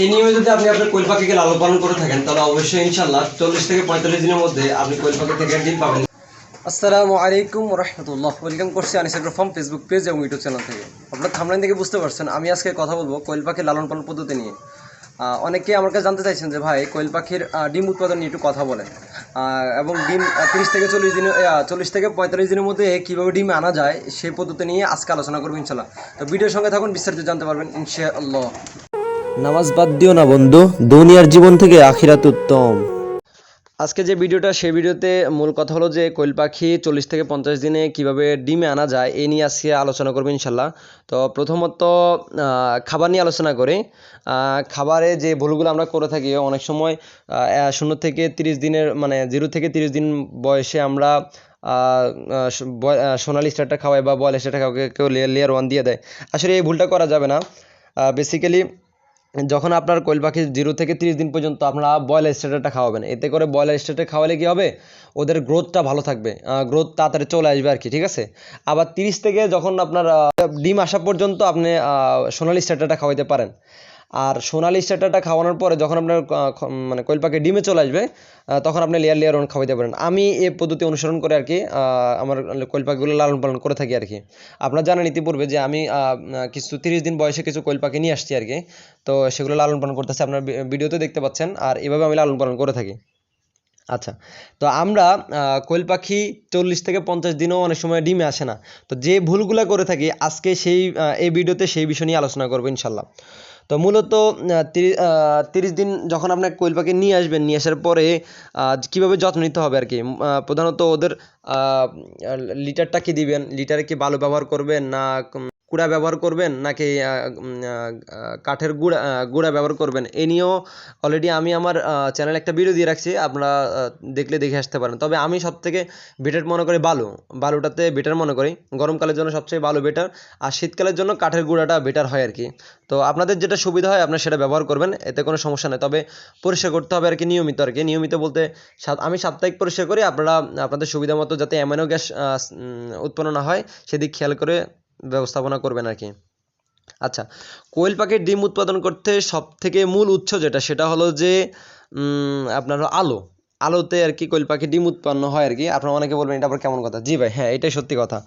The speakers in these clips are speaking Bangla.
এই নিয়মে যদি আপনি আপনার কোয়েল পাখিকে লালন পালন করে থাকেন তাহলে অবশ্যই ইনশাল্লাহ 40 থেকে 45 দিনের মধ্যে আপনি কোয়েল পাখি থেকে ডিম পাবেন। আসসালামু আলাইকুম রহমতুল্লাহ। ওয়েলকাম করছি Anis agro farm Facebook page এবং ইউটিউব চ্যানেল থেকে। আপনার থাম্বনেল থেকে বুঝতে পারছেন আমি আজকে কথা বলবো কোয়েল পাখির লালন পালন পদ্ধতি নিয়ে। অনেকে আমার কাছে জানতে চাইছেন যে ভাই কোয়েল পাখির ডিম উৎপাদন নিয়ে একটু কথা বলেন, এবং ডিম 30 থেকে 40 দিন 40 থেকে 45 দিনের মধ্যে কীভাবে ডিম আনা যায় সেই পদ্ধতি নিয়ে আজকে আলোচনা করবো ইনশাল্লাহ। তো ভিডিওর সঙ্গে থাকুন, বিস্তারিত জানতে পারবেন ইনশাআল্লাহ। নামাজ বাদ দিও না বন্ধু, দুনিয়ার জীবন থেকে আখিরাত উত্তম। আজকে যে ভিডিওটা সেই ভিডিওতে মূল কথা হলো যে কোয়েল পাখি 40 থেকে 50 দিনে কিভাবে ডিমে আনা যায় এই নিয়ে আজকে আলোচনা করবো ইনশাল্লাহ। তো প্রথমত খাবার নিয়ে আলোচনা করি। খাবারে যে ভুলগুলো আমরা করে থাকি অনেক সময় 0 থেকে 30 দিনের মানে 0 থেকে 30 দিন বয়সে আমরা সোনালি স্টারটা খাওয়াই বা বয়েল স্টারটা খাওয়াই, কেউ লেয়ার 1 দিয়ে দেয়। আসলে এই ভুলটা করা যাবে না। বেসিক্যালি যখন আপনার কোয়েল পাখি 0 থেকে 30 দিন পর্যন্ত আপনারা ব্রয়লার স্টার্টারটা খাওয়াবেন, এতে করে ব্রয়লার স্টার্টার খাওয়ালে কী হবে, ওদের গ্রোথটা ভালো থাকবে, গ্রোথ তাড়াতাড়ি চলে আসবে আর কি, ঠিক আছে। আবার 30 থেকে যখন আপনার ডিম আসা পর্যন্ত আপনি সোনালি স্টার্টারটা খাওয়াইতে পারেন। আর সোনালি স্টার্টারটা খাওয়ানোর পরে যখন আপনার মানে কোয়েল পাখি ডিমে চলে আসবে তখন আপনি লেয়ার 1 খাওয়াইতে পারেন। আমি এই পদ্ধতি অনুসরণ করে আর কি আমার কোয়েল পাখিগুলো লালন পালন করে থাকি আর কি। আপনারা জানেন ইতিপূর্বে যে আমি কিছু 30 দিন বয়সে কিছু কোয়েল পাখি নিয়ে আসছি আর কি। তো সেগুলো লালন পালন করতেছে, আপনার ভিডিওতে দেখতে পাচ্ছেন। আর এভাবে আমি লালন পালন করে থাকি। আচ্ছা, তো আমরা কোয়েল পাখি 40 থেকে 50 দিনও অনেক সময় ডিমে আসে না। তো যে ভুলগুলো করে থাকি আজকে এই ভিডিওতে সেই বিষয় নিয়ে আলোচনা করবো ইনশাল্লাহ। তো মূলত 30 দিন যখন আপনার কোয়েল পাখি নিয়ে আসবেন, নিয়ে আসার পরে কীভাবে যত্ন নিতে হবে আর কি। প্রধানত ওদের লিটারটা কি দিবেন, লিটারে কি বালু ব্যবহার করবেন না কুড়া ব্যবহার করবেন নাকি কাঠের গুঁড়া ব্যবহার করবেন, এ নিয়েও অলরেডি আমি আমার চ্যানেলে একটা ভিডিও দিয়ে রাখছি, আপনারা দেখলে দেখে আসতে পারেন। তবে আমি সবথেকে বেটার মনে করি বালুটাতে বেটার মনে করি। গরমকালের জন্য সবচেয়ে বালু বেটার, আর শীতকালের জন্য কাঠের গুঁড়াটা বেটার হয় আর কি। তো আপনাদের যেটা সুবিধা হয় আপনারা সেটা ব্যবহার করবেন, এতে কোনো সমস্যা নেই। তবে পরিষ্কার করতে হবে আর কি নিয়মিত আর কি। নিয়মিত বলতে আমি সাপ্তাহিক পরিষ্কার করি, আপনারা আপনাদের সুবিধা মতো যাতে অ্যামোনিয়া গ্যাস উৎপন্ন না হয় সেদিক খেয়াল করে ব্যবস্থাপনা করবেন আর কি। আচ্ছা, কোয়েল পাখির ডিম উৎপাদন করতে সবথেকে মূল উৎস যেটা সেটা হলো যে আপনার আলোতে আর কি কোয়েল পাখি ডিম উৎপন্ন হয় আর কি। আপনারা অনেকে বলবেন এটা আবার কেমন কথা। জি ভাই, হ্যাঁ এটাই সত্যি কথা।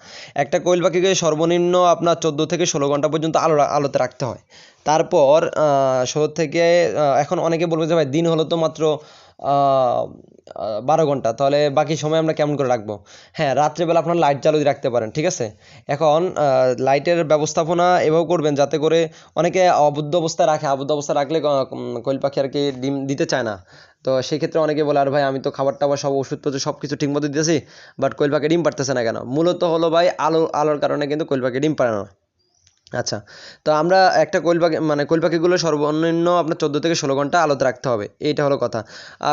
একটা কোয়েল পাখিকে সর্বনিম্ন আপনার 14 থেকে 16 ঘন্টা পর্যন্ত আলোতে রাখতে হয়। তারপর 16 থেকে এখন অনেকে বলবে যে ভাই দিন হলো তো মাত্র 12 ঘন্টা, তাহলে বাকি সময় আমরা কেমন করে রাখবো। হ্যাঁ, রাত্রেবেলা আপনার লাইট চালু রাখতে পারেন, ঠিক আছে। এখন লাইটের ব্যবস্থাপনা এভাবে করবেন যাতে করে অনেকে আবদ্ধ অবস্থায় রাখলে কোয়েল পাখি আর কি ডিম দিতে চায় না। তো সেক্ষেত্রে অনেকে বলে আর ভাই আমি তো খাবার টাবার সব ওষুধপত্র সব কিছু ঠিকমতো দিতেছি, বাট কোয়েল পাখি ডিম পারতেছে না কেন। মূলত হলো ভাই আলোর কারণে কিন্তু কোয়েল পাখি ডিম পারে না। আচ্ছা, তো আমরা একটা কোয়েল পাখিগুলো সর্বনিম্ন আপনার 14 থেকে 16 ঘন্টা আলোতে রাখতে হবে, এইটা হলো কথা।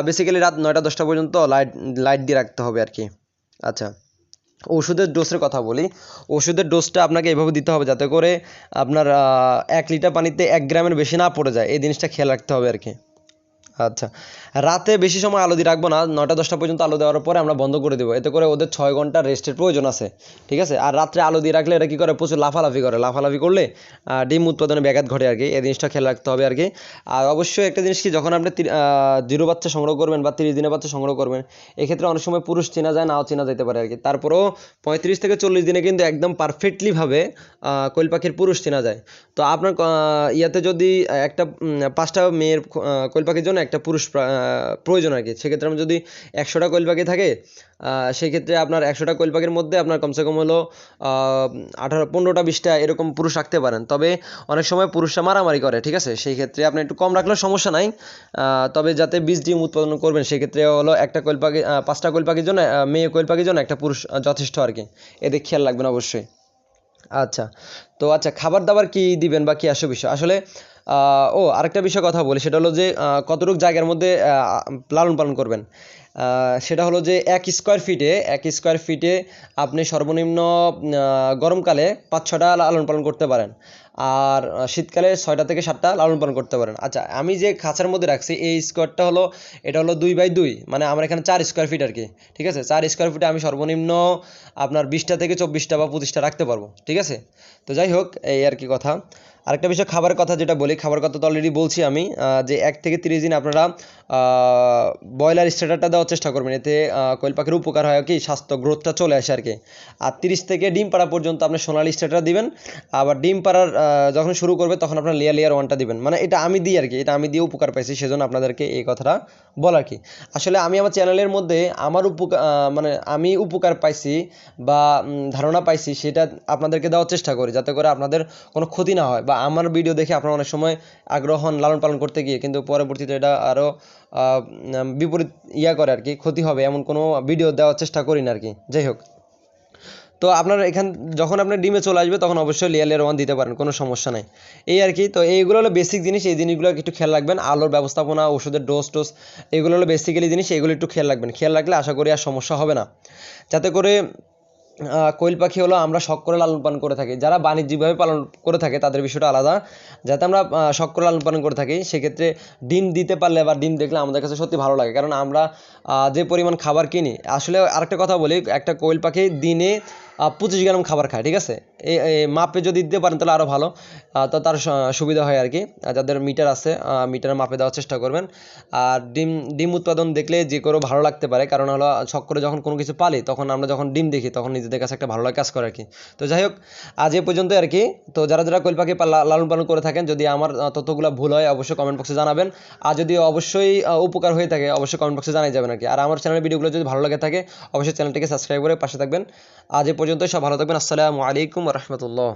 বেসিক্যালি রাত 9টা-10টা পর্যন্ত লাইট দিয়ে রাখতে হবে আর কি। আচ্ছা, ওষুধের ডোজের কথা বলি। ওষুধের ডোজটা আপনাকে এভাবে দিতে হবে যাতে করে আপনার 1 লিটার পানিতে 1 গ্রামের বেশি না পড়ে যায়, এই জিনিসটা খেয়াল রাখতে হবে আর কি। আচ্ছা, রাতে বেশি সময় আলো দিয়ে রাখবো না, 9টা-10টা পর্যন্ত আলো দেওয়ার পরে আমরা বন্ধ করে দেবো, এতে করে ওদের 6 ঘন্টা রেস্টের প্রয়োজন আছে, ঠিক আছে। আর রাত্রে আলো দিয়ে রাখলে এটা কী করে, প্রচুর লাফালাফি করলে ডিম উৎপাদনে ব্যাঘাত ঘটে আর কি। এই জিনিসটা খেয়াল রাখতে হবে আর কি। আর অবশ্যই একটা জিনিস কি, যখন আপনি 0 বাচ্চা সংগ্রহ করবেন বা 30 দিনের বাচ্চা সংগ্রহ করবেন, এক্ষেত্রে অনেক সময় পুরুষ চেনা যায়, নাও চেনা যেতে পারে আর কি। তারপরেও 35 থেকে 40 দিনে কিন্তু একদম পারফেক্টলিভাবে কোয়েল পাখির পুরুষ চেনা যায়। তো আপনার ইয়াতে যদি একটা 5টা মেয়ের কোয়েল পাখির জন্য একটা পুরুষ প্রয়োজন আর কি। সেক্ষেত্রে আমরা যদি 100টা কোয়েল পাখি থাকে, সেক্ষেত্রে আপনার 100টা কোয়েল পাখির মধ্যে আপনার কমসে কম হলো 15টা 20টা এরকম পুরুষ রাখতে পারেন। তবে অনেক সময় পুরুষরা মারামারি করে, ঠিক আছে। সেই ক্ষেত্রে আপনি একটু কম রাখলেও সমস্যা নাই। তবে যাতে 20 ডিম উৎপাদন করবেন সেক্ষেত্রে হলো একটা কোয়েল পাখি 5টা কোয়েল পাখির জন্য মেয়ে কোয়েল পাখির জন্য একটা পুরুষ যথেষ্ট আর কি। এদিকে খেয়াল রাখবেন অবশ্যই। আচ্ছা, তো খাবার দাবার কি দিবেন বা কি বিষয় আসলে আরেকটা বিষয় কথা বলি, সেটা হলো যে কতটুকু জায়গার মধ্যে লালন পালন করবেন। সেটা হলো যে 1 স্কোয়ার ফিটে আপনি সর্বনিম্ন গরমকালে 5-6টা লালন পালন করতে পারেন, আর শীতকালে 6টা থেকে 7টা লালন পালন করতে পারেন। আচ্ছা, আমি যে খাঁচার মধ্যে রাখছি এই স্কোয়ারটা হলো, এটা হলো 2x2, মানে আমার এখানে 4 স্কোয়ার ফিট আর কি, ঠিক আছে। 4 স্কোয়ার ফিটে আমি সর্বনিম্ন আপনার 20টা থেকে 24টা বা 25টা রাখতে পারবো, ঠিক আছে। তো যাই হোক, এই আর কি কথা। আরেকটা বিষয় খাবারের কথা যেটা বলি, খাবার কথা তো অলরেডি বলছি আমি, যে 1 থেকে 30 দিন আপনারা ব্রয়লার স্টার্টারটা দেওয়ার চেষ্টা করবেন। এতে কোয়েল পাখির উপকার হয় কি, স্বাস্থ্য গ্রোথটা চলে আসে আর কি। আর 30 থেকে ডিম পাড়া পর্যন্ত আপনি সোনালি স্টার্টার দিবেন। আবার ডিম পাড়ার যখন শুরু করবে তখন আপনার লেয়ার 1টা দিবেন। মানে এটা আমি দিই আর কি, এটা আমি দিয়ে উপকার পাইছি, সেজন্য আপনাদেরকে এই কথাটা বলা আর কি। আসলে আমি আমার চ্যানেলের মধ্যে আমার মানে আমি উপকার পাইছি বা ধারণা পাইছি, সেটা আপনাদেরকে দেওয়ার চেষ্টা করি, যাতে করে আপনাদের কোনো ক্ষতি না হয়, বা আমার ভিডিও দেখে আপনারা অনেক সময় আগ্রহ হন লালন পালন করতে গিয়ে, কিন্তু পরবর্তীতে এটা আরও বিপরীত করে আর কি, ক্ষতি হবে এমন কোনো ভিডিও দেওয়ার চেষ্টা করি না আর কি। যাই হোক, তো আপনার যখন আপনার ডিমে চলে আসবে তখন অবশ্যই লেয়ার 1 দিতে পারেন, কোনো সমস্যা নাই। এই আর কি। তো এইগুলো হলো বেসিক জিনিস, এই জিনিসগুলো একটু খেয়াল রাখবেন। আলোর ব্যবস্থাপনা, ওষুধের টোস, এগুলো হলো বেসিক্যালি জিনিস, এগুলো একটু খেয়াল রাখবেন। খেয়াল রাখলে আশা করি আর সমস্যা হবে না। যাতে করে কোয়েল পাখি হলো আমরা শখ করে লালন পালন করে থাকি, যারা বাণিজ্যিকভাবে পালন করে থাকে তাদের বিষয়টা আলাদা। যাতে আমরা শখ করে লালন পালন করে থাকি, সেক্ষেত্রে ডিম দিতে পারলে বা ডিম দেখলে আমাদের কাছে সত্যি ভালো লাগে। কারণ আমরা যে পরিমাণ খাবার কিনি, আসলে আরেকটা কথা বলি, একটা কোয়েল পাখি দিনে 25 গ্রাম খাবার খায়, ঠিক আছে? এই মাপে যদি দিতে পারেন তাহলে আরও ভালো, তো তার সুবিধা হয় আর কি। যাদের মিটার আছে, মিটারের মাপে দেওয়ার চেষ্টা করবেন। আর ডিম উৎপাদন দেখলে যে কারো ভালো লাগতে পারে, কারণ হলো শখ করে যখন কোনো কিছু পালি, তখন আমরা যখন ডিম দেখি তখন নিজেদের কাছে একটা ভালো লাগে কাজ করে আর কি। তো যাই হোক, আজ এ পর্যন্তই আর কি। তো যারা যারা কোয়েল পাখি লালন পালন করে থাকেন, যদি আমার তথ্যগুলো ভুল হয় অবশ্যই কমেন্ট বক্সে জানাবেন। আর যদি অবশ্যই উপকার হয়ে থাকে অবশ্যই কমেন্ট বক্সে জানাই যাবেন আর কি। আর আমার চ্যানেলের ভিডিওগুলো যদি ভালো লাগে থাকে অবশ্যই চ্যানেলটিকে সাবস্ক্রাইব করে পাশে থাকবেন। আজ এ পর্যন্তই, সব ভালো থাকবেন। আসসালামু আলাইকুম ওয়া রাহমাতুল্লাহ।